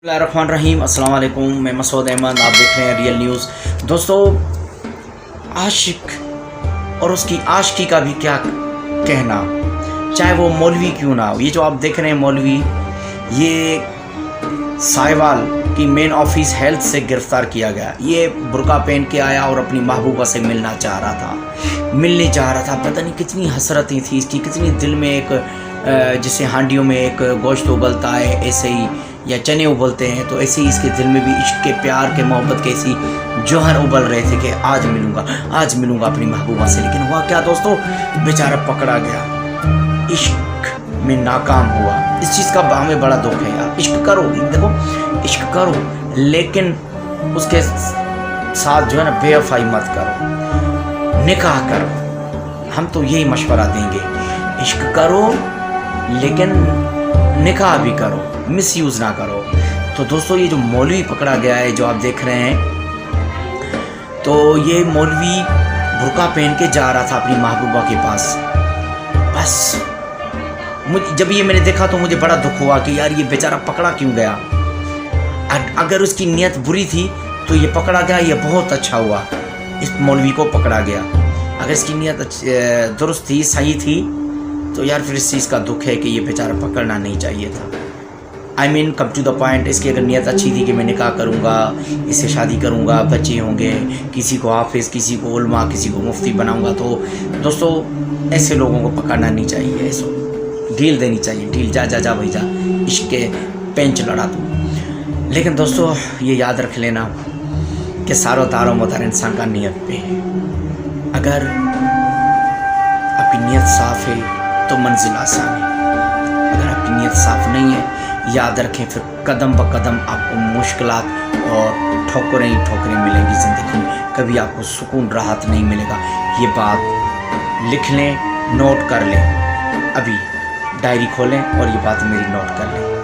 रहीम अस्सलाम वालेकुम। मैं मसूद अहमद, आप देख रहे हैं रियल न्यूज़। दोस्तों, आशिक और उसकी आशिकी का भी क्या कहना, चाहे वो मौलवी क्यों ना हो। ये जो आप देख रहे हैं मौलवी, ये साहिवाल की मेन ऑफिस हेल्थ से गिरफ़्तार किया गया। ये बुर्का पहन के आया और अपनी महबूबा से मिलने जा रहा था। पता नहीं कितनी हसरतें थी इसकी, कितनी दिल में एक जैसे हांडियों में एक गोश्त उबलता है ऐसे ही, या चने उबलते हैं, तो ऐसे ही इसके दिल में भी इश्क के, प्यार के, मोहब्बत के ऐसी जौहर उबल रहे थे कि आज मिलूंगा अपनी महबूबा से। लेकिन हुआ क्या दोस्तों, बेचारा पकड़ा गया, इश्क में नाकाम हुआ। इस चीज़ का हमें बड़ा दुख है यार। इश्क करो, देखो इश्क करो, लेकिन उसके साथ जो है ना बेवफाई मत करो, निकाह करो। हम तो यही मशवरा देंगे, इश्क करो लेकिन निकाह भी करो, मिस यूज़ ना करो। तो दोस्तों, ये जो मौलवी पकड़ा गया है जो आप देख रहे हैं, तो ये मौलवी बुर्का पहन के जा रहा था अपनी महबूबा के पास। बस जब ये मैंने देखा तो मुझे बड़ा दुख हुआ कि यार ये बेचारा पकड़ा क्यों गया। अगर उसकी नीयत बुरी थी तो ये पकड़ा गया, ये बहुत अच्छा हुआ, इस मौलवी को पकड़ा गया। अगर इसकी नीयत दुरुस्त थी, सही थी, तो यार फिर इस चीज़ का दुख है कि ये बेचारा पकड़ना नहीं चाहिए था। कम टू द पॉइंट, इसकी अगर नीयत अच्छी थी कि मैं निकाह करूँगा, इससे शादी करूँगा, बच्चे होंगे, किसी को हाफिज़, किसी को उलमा, किसी को मुफ्ती बनाऊँगा, तो दोस्तों ऐसे लोगों को पकड़ना नहीं चाहिए। ऐसो ढील देनी चाहिए, ढील, जा भाई जा, इश्क के पेंच लड़ा दो। लेकिन दोस्तों ये याद रख लेना कि सारों तारों मदार इंसान का नीयत पे है। अगर आपकी नीयत साफ़ है तो मंजिल आसान है, अगर आपकी नीयत साफ़ नहीं है, याद रखें फिर कदम ब कदम आपको मुश्किलात और ठोकरें ही ठोकरें मिलेंगी ज़िंदगी में। कभी आपको सुकून, राहत नहीं मिलेगा। ये बात लिख लें, नोट कर लें, अभी डायरी खोलें और ये बात मेरी नोट कर लें।